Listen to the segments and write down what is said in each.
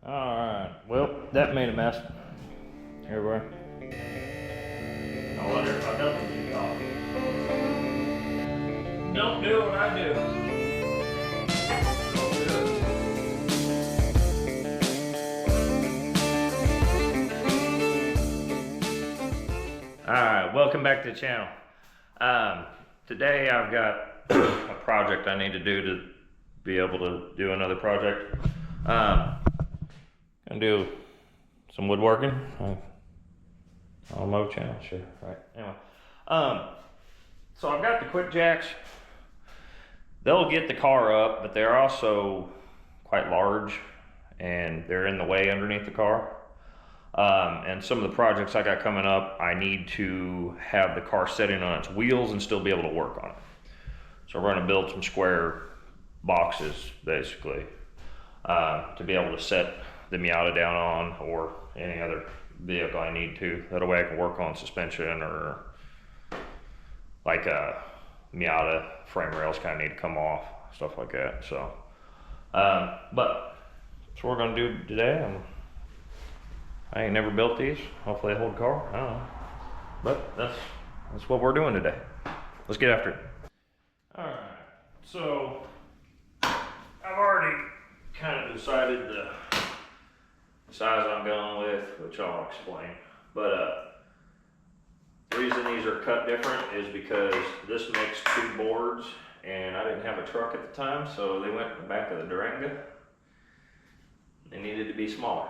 Alright, well, that made a mess everywhere. I wonder if I don't get off. Don't do what I do. Alright, welcome back to the channel. Today I've got a project I need to do to be able to do another project. Gonna do some woodworking on Mo channel, sure, right. Anyway, so I've got the quick jacks. They'll get the car up, but they're also quite large and they're in the way underneath the car. And some of the projects I got coming up, I need to have the car sitting on its wheels and still be able to work on it. So we're gonna build some square boxes, basically, to be able to set the Miata down on, or any other vehicle I need to. That way I can work on suspension, or like Miata frame rails kind of need to come off, stuff like that. So, but that's what we're gonna do today. I ain't never built these. Hopefully they hold the car. I don't know, but that's what we're doing today. Let's get after it. All right. So I've already kind of decided the size I'm going with, which I'll explain. But the reason these are cut different is because this makes two boards, and I didn't have a truck at the time, so they went in the back of the Durango. They needed to be smaller.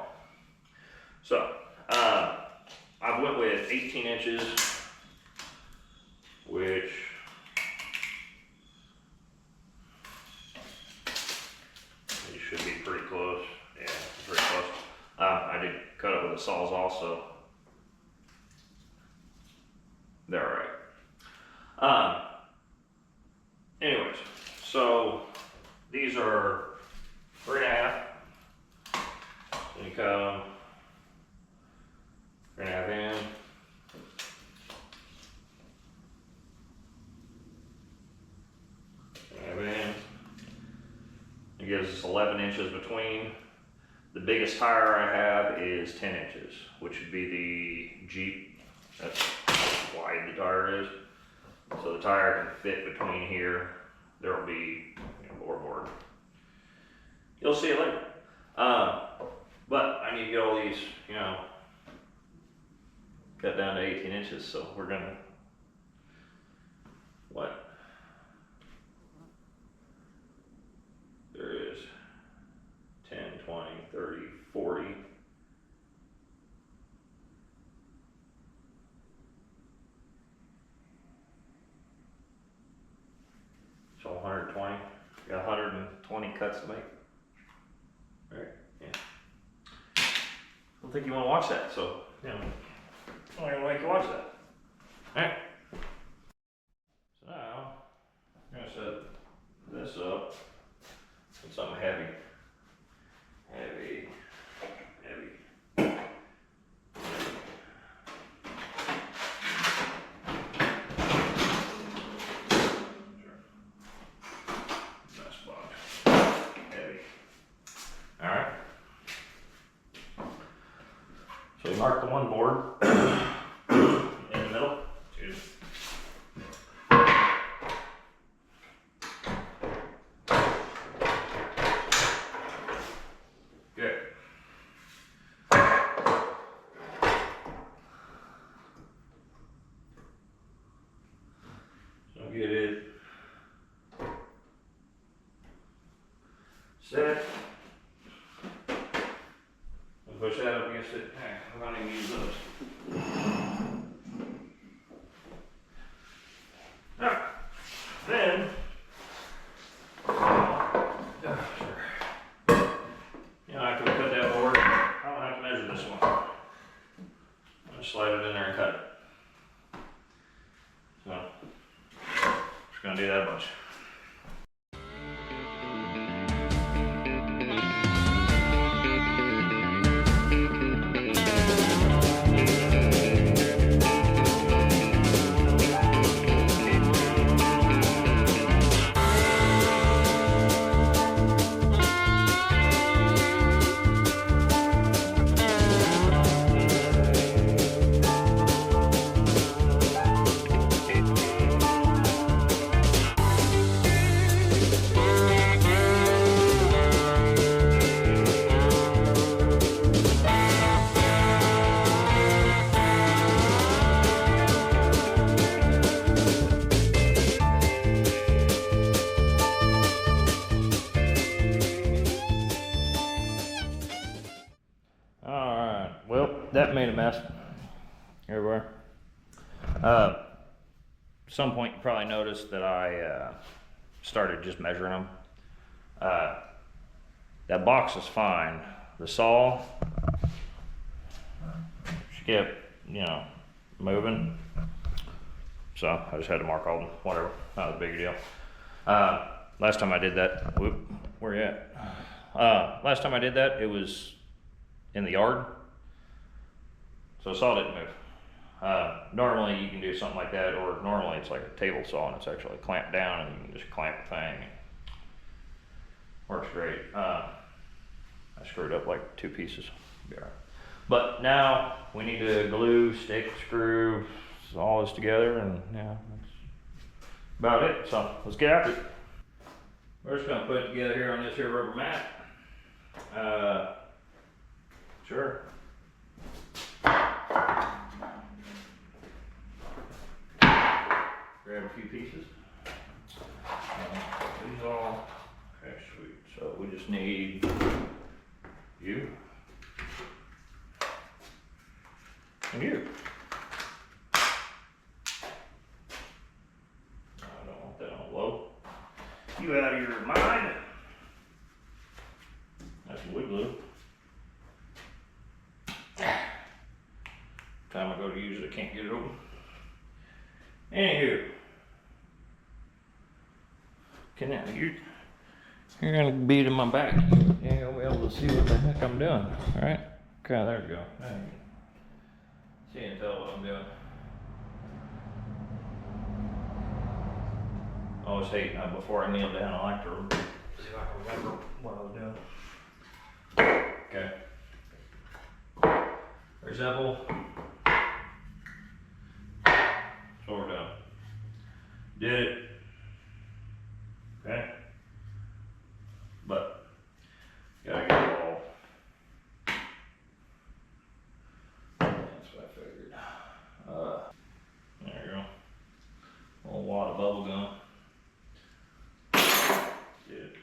So I went with 18 inches, which it should be pretty close. Yeah, pretty close. I did cut it with a Sawzall, so they're all right. Anyways, so these are 3.5. So you come 3.5 in. It gives us 11 inches between. The biggest tire I have is 10 inches, which would be the Jeep. That's how wide the tire is. So the tire can fit between here. There will be board. You'll see it later. But I need to get all these, cut down to 18 inches. So we're gonna, there is 10, 20, 30, 40. So 120. Got 120 cuts to make. All right, yeah. I don't think you want to watch that, so, I'm not gonna make you watch that. All right. So now, I'm gonna set this up with something heavy. Heavy. Nice box. Heavy. Alright. So we mark the one board in the middle. Two. Good. So get it set. And push that up against it. I'm gonna use those. Alright. Then after we cut that board, I don't have to measure this one. I'm gonna slide it in there and cut it. So, just gonna do that much. that made a mess everywhere. At some point you probably noticed that I started just measuring them. That box is fine. The saw, she kept, moving. So I just had to mark all them, whatever, not a big deal. Last time I did that, where you at? Last time I did that, it was in the yard. So the saw didn't move. Normally you can do something like that, or normally it's like a table saw and it's actually clamped down and you can just clamp the thing. Works great. I screwed up like 2 pieces. Be all right. But now we need to glue, stick, screw all this together, and yeah, that's about it. So let's get after it. We're just gonna put it together here on this here rubber mat. Sure. Grab a few pieces. These all, okay, sweet. So we just need you and you. I don't want that on low. You out of your mind. That's wood glue. Time I go to use it, I can't get it open. Anywho, you're gonna beat in my back. You ain't gonna be able to see what the heck I'm doing. All right. Okay, there we go. Now you can see and tell what I'm doing. I always hate before I kneel down. I like to see if I can remember what I was doing. Okay. For example, that's what we're doing. Did it. Okay. But gotta get it all. That's what I figured. There you go. A whole lot of bubble gum. Did it.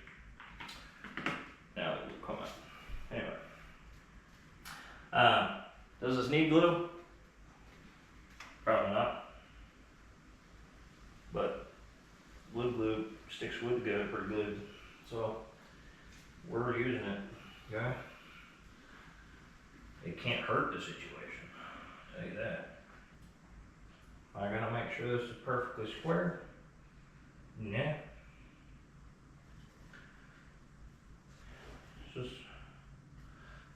Now it will come out. Anyway. Does this need glue? Probably not. But wood glue sticks wood together pretty good. So we're using it, okay? It can't hurt the situation, I'll tell you that. I gotta make sure this is perfectly square. Yeah. It's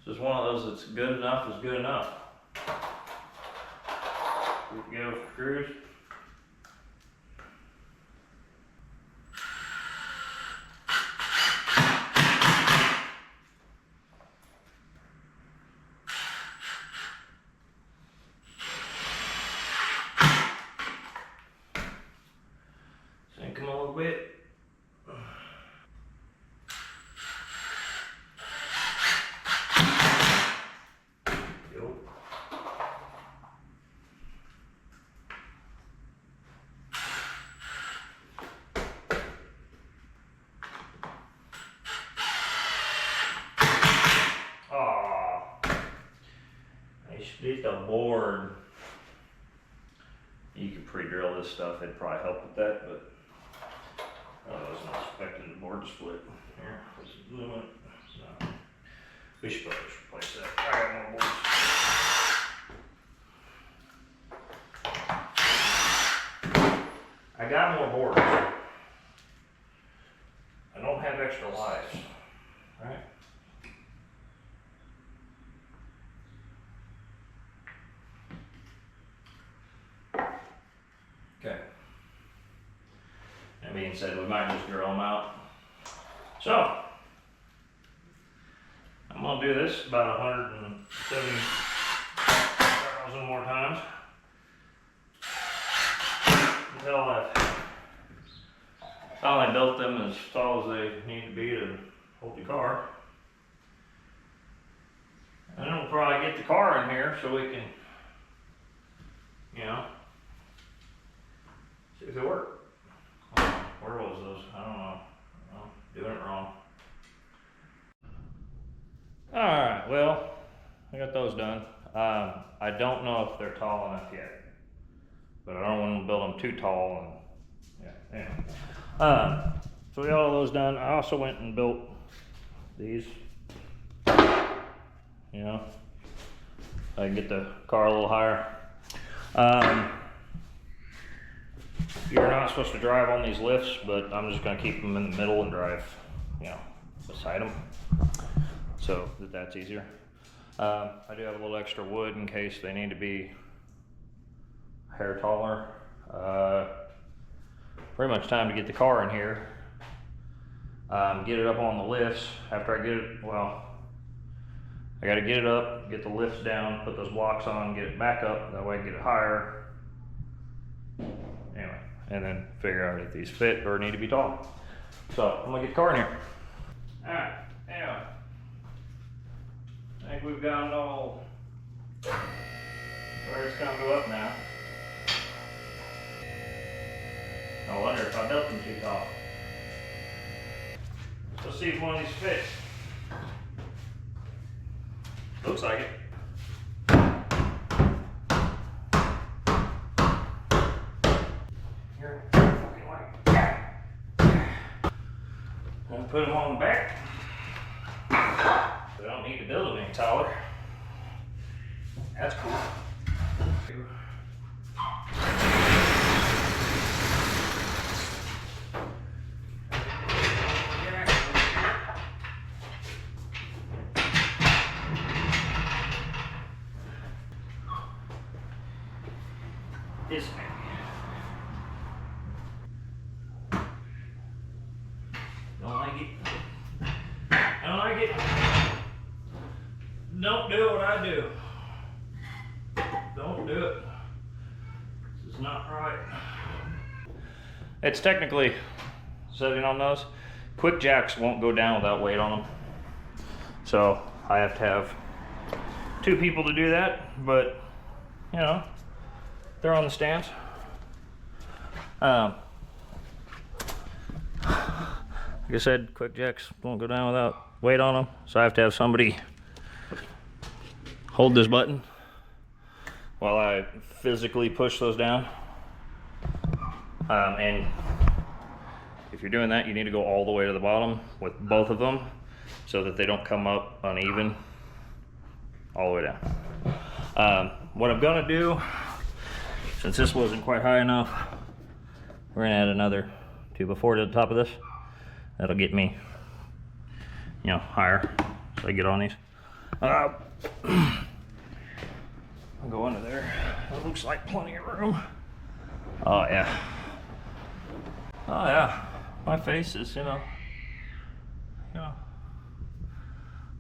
just one of those that's good enough is good enough. We can go for screws. Sink them a little bit. Split the board. You could pre-drill this stuff, it'd probably help with that, but I wasn't expecting the board to split. Here, put some glue in it. So, we should probably just replace that. I got more boards. I got more boards. I don't have extra lives, right? Okay. That being said, we might just drill them out. So, I'm gonna do this about 170,000 more times until I built them as tall as they need to be to hold the car. And then we'll probably get the car in here so we can, see if it worked. Where was those? I don't know. I'm doing it wrong. Alright, well, I got those done. I don't know if they're tall enough yet, but I don't want to build them too tall. And yeah, anyway. So we got all those done. I also went and built these. You know, I can get the car a little higher. You're not supposed to drive on these lifts, but I'm just gonna keep them in the middle and drive, you know, beside them, so that's easier. I do have a little extra wood in case they need to be a hair taller. Pretty much time to get the car in here. Get it up on the lifts. After I get it, well, I gotta get it up, get the lifts down, put those blocks on, get it back up, that way I can get it higher. Anyway, and then figure out if these fit or need to be tall. So, I'm gonna get the car in here. Alright, anyway. I think we've got it all where it's gonna go up now. I wonder if I built them too tall. Let's see if one of these fits. Looks like it. Here, fucking way. I'll put them on the back. I don't need to build them any taller. That's cool. This man. Don't like it. I don't like it. Don't do what I do. Don't do it. This is not right. It's technically setting on those. Quick jacks won't go down without weight on them. So I have to have 2 people to do that, but you know, they're on the stands. Like I said, quick jacks won't go down without weight on them, so I have to have somebody hold this button while I physically push those down. And if you're doing that, you need to go all the way to the bottom with both of them so that they don't come up uneven all the way down. What I'm gonna do, since this wasn't quite high enough, we're gonna add another 2x4 to the top of this. That'll get me, you know, higher so I get on these. I'll go under there. It looks like plenty of room. Oh yeah. Oh yeah. My face is, you know,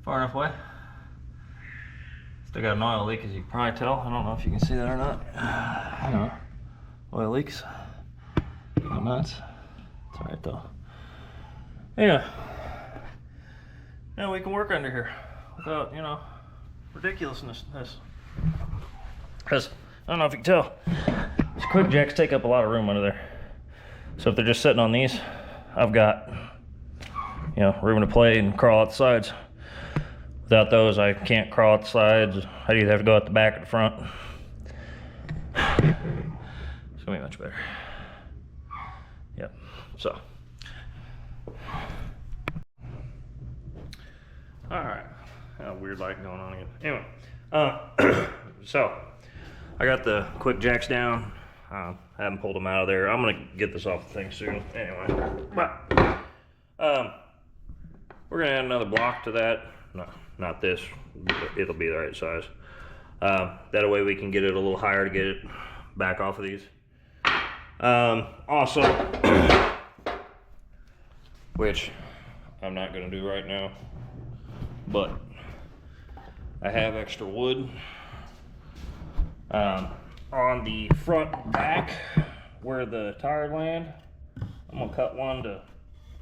far enough away. Still got an oil leak, as you can probably tell. I don't know if you can see that or not. I know. Oil leaks. Go nuts. It's alright though. Yeah. Now we can work under here without, you know, ridiculousness. Because I don't know if you can tell, these quick jacks take up a lot of room under there. So if they're just sitting on these, I've got, you know, room to play and crawl out the sides. Without those, I can't crawl out the sides. I'd either have to go out the back or the front. It's gonna be much better. Yep. So. All right. Weird light going on again. Anyway, so I got the quick jacks down. I haven't pulled them out of there. I'm gonna get this off the thing soon. Anyway, but we're gonna add another block to that. No, not this. It'll be the right size. That way we can get it a little higher to get it back off of these. Also, which I'm not gonna do right now, but I have extra wood on the front and back where the tires land. I'm gonna cut one to,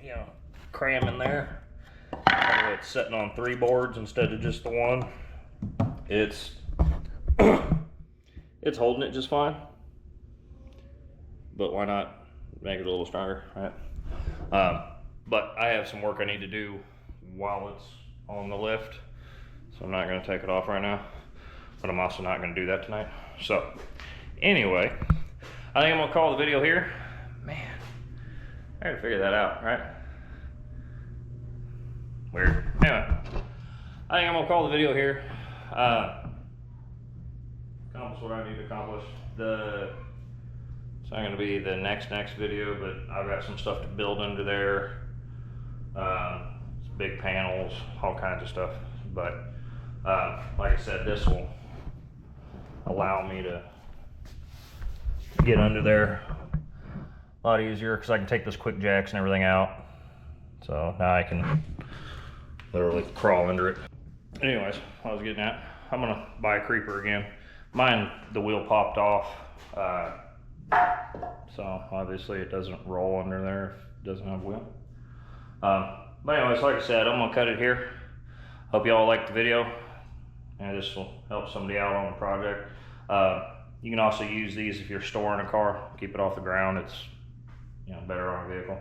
you know, cram in there. That way it's sitting on 3 boards instead of just the one. It's it's holding it just fine, but why not make it a little stronger, right? But I have some work I need to do while it's on the lift, so I'm not going to take it off right now. but I'm also not gonna do that tonight. So anyway, I think I'm gonna call the video here. Man, I gotta figure that out, right? Weird. Anyway, I think I'm gonna call the video here. Accomplish what I need to accomplish. It's not gonna be the next video, but I've got some stuff to build under there. Big panels, all kinds of stuff. But like I said, this will allow me to get under there a lot easier because I can take those quick jacks and everything out. So now I can literally crawl under it. Anyways, I was getting at, I'm gonna buy a creeper again. Mine, the wheel popped off. So obviously it doesn't roll under there if it doesn't have a wheel. But anyways, like I said, I'm gonna cut it here. Hope y'all liked the video, and this will help somebody out on the project. You can also use these if you're storing a car, keep it off the ground. It's, you know, better on a vehicle.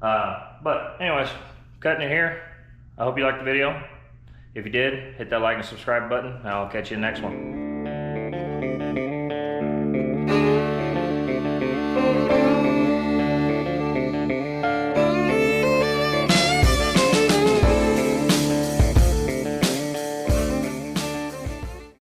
But anyways, cutting it here. I hope you liked the video. If you did, hit that like and subscribe button, and I'll catch you in the next one.